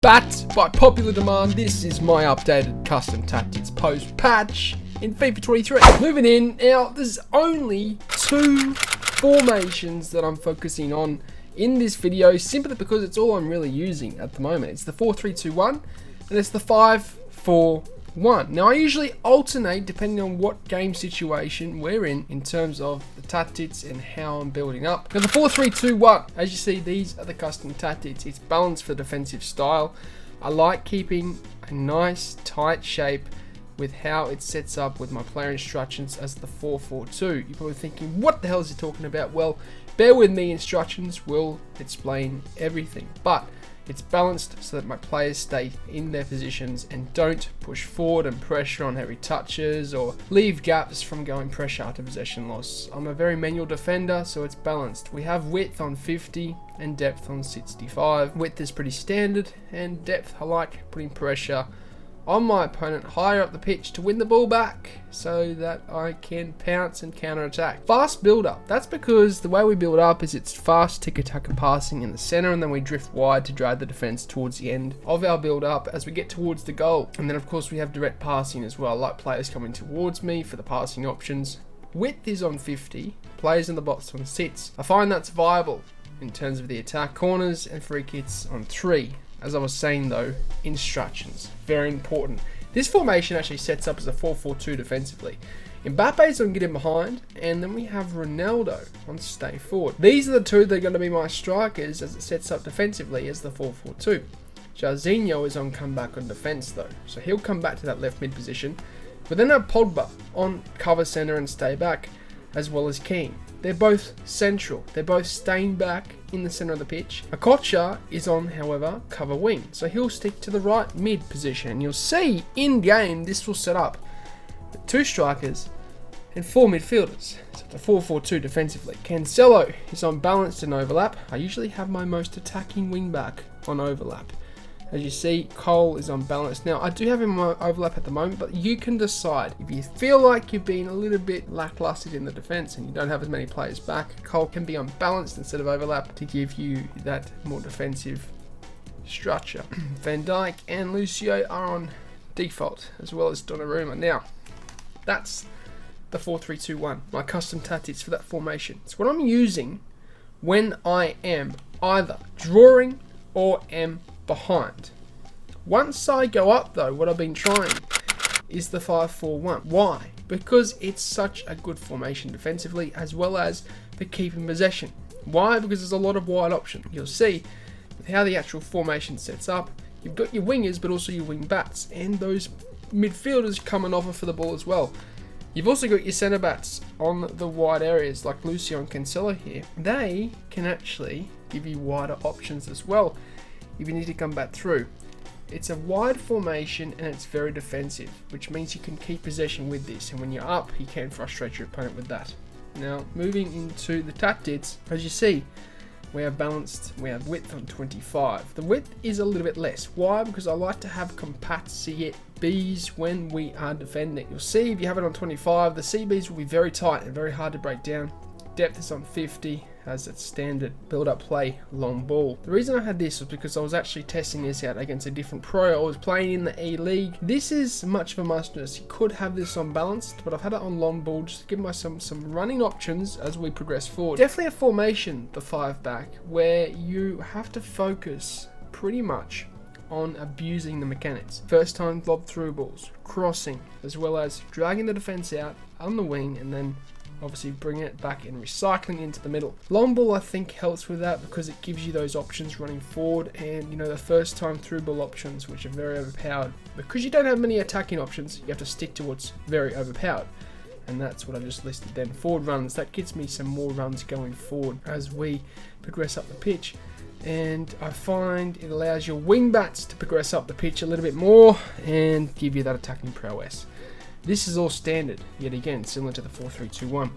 But by popular demand, this is my updated custom tactics post patch in FIFA 23. Moving in, now there's only two formations that I'm focusing on in this video, simply because it's all I'm really using at the moment. It's the 4-3-2-1 and it's the 5-4-1. Now I usually alternate depending on what game situation we're in terms of the tactics and how I'm building up. Now the 4-3-2-1, as you see, these are the custom tactics. It's balanced for defensive style. I like keeping a nice tight shape with how it sets up with my player instructions as the 4-4-2. You're probably thinking, what the hell is he talking about? Well, bear with me, instructions will explain everything. But it's balanced so that my players stay in their positions and don't push forward and pressure on heavy touches or leave gaps from going pressure after possession loss. I'm a very manual defender, so it's balanced. We have width on 50 and depth on 65. Width is pretty standard, and depth I like putting pressure on my opponent higher up the pitch to win the ball back so that I can pounce and counter attack. Fast build up, that's because the way we build up is it's fast tiki-taka passing in the center, and then we drift wide to drag the defense towards the end of our build up as we get towards the goal. And then of course we have direct passing as well. I like players coming towards me for the passing options. Width is on 50, players in the box on 6. I find that's viable in terms of the attack. Corners and free kicks on 3. As I was saying though, instructions, very important. This formation actually sets up as a 4-4-2 defensively. Mbappe's on getting behind, and then we have Ronaldo on stay forward. These are the two that are going to be my strikers as it sets up defensively as the 4-4-2. Jairzinho is on comeback on defense though, so he'll come back to that left mid position. But then have Pogba on cover center and stay back, as well as Keane. They're both central. They're both staying back in the center of the pitch. Akocha is on, however, cover wing, so he'll stick to the right mid position. You'll see in game this will set up 2 strikers and 4 midfielders. So the 4-4-2 defensively. Cancelo is on balanced and overlap. I usually have my most attacking wing back on overlap. As you see, Cole is unbalanced. Now, I do have him on overlap at the moment, but you can decide. If you feel like you've been a little bit lackluster in the defense and you don't have as many players back, Cole can be unbalanced instead of overlap to give you that more defensive structure. Van Dijk and Lucio are on default, as well as Donnarumma. Now, that's the 4-3-2-1, my custom tactics for that formation. It's what I'm using when I am either drawing or am behind. Once I go up though, what I've been trying is the 5-4-1. Why? Because it's such a good formation defensively, as well as for keeping possession. Why? Because there's a lot of wide option. You'll see with how the actual formation sets up, you've got your wingers but also your wing backs, and those midfielders come and offer for the ball as well. You've also got your centre backs on the wide areas like Lucio and Cancelo here. They can actually give you wider options as well if you need to come back through. It's a wide formation and it's very defensive, which means you can keep possession with this, and when you're up you can frustrate your opponent with that. Now moving into the tactics, as you see we have balanced, we have width on 25. The width is a little bit less. Why? Because I like to have compact CBs when we are defending. You'll see if you have it on 25, the CBs will be very tight and very hard to break down. Depth is on 50 as its standard build-up play long ball. The reason I had this was because I was actually testing this out against a different pro. I was playing in the E-League. This is much of a must-ness. You could have this on balanced, but I've had it on long ball just to give myself some running options as we progress forward. Definitely a formation, the 5-back, where you have to focus pretty much on abusing the mechanics. First time lob through balls, crossing, as well as dragging the defense out on the wing and then obviously bringing it back and recycling into the middle. Long ball I think helps with that because it gives you those options running forward, and you know, the first time through ball options, which are very overpowered. Because you don't have many attacking options, you have to stick to what's very overpowered. And that's what I just listed then. Forward runs, that gets me some more runs going forward as we progress up the pitch. And I find it allows your wing backs to progress up the pitch a little bit more and give you that attacking prowess. This is all standard, yet again, similar to the 4-3-2-1.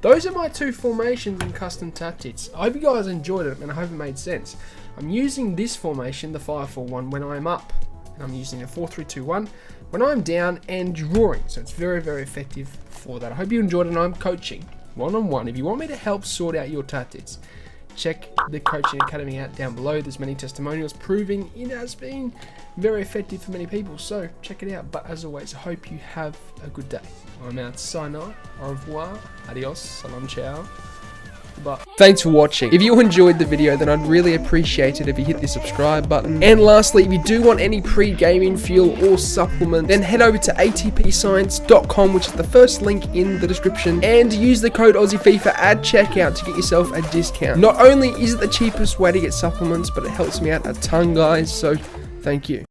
Those are my two formations and custom tactics. I hope you guys enjoyed it, and I hope it made sense. I'm using this formation, the 5-4-1, when I'm up, and I'm using a 4-3-2-1 when I'm down and drawing. So it's very, very effective for that. I hope you enjoyed it, and I'm coaching one-on-one. If you want me to help sort out your tactics, check the coaching academy out down below. There's many testimonials proving it has been very effective for many people, so check it out. But as always, I hope you have a good day. I'm out. Sayonara, au revoir, adios, salam, ciao. But thanks for watching. If you enjoyed the video, then I'd really appreciate it if you hit the subscribe button. And lastly, if you do want any pre-gaming fuel or supplement, then head over to atpscience.com, which is the first link in the description, and use the code AussieFIFA at checkout to get yourself a discount. Not only is it the cheapest way to get supplements, but it helps me out a ton, guys, so thank you.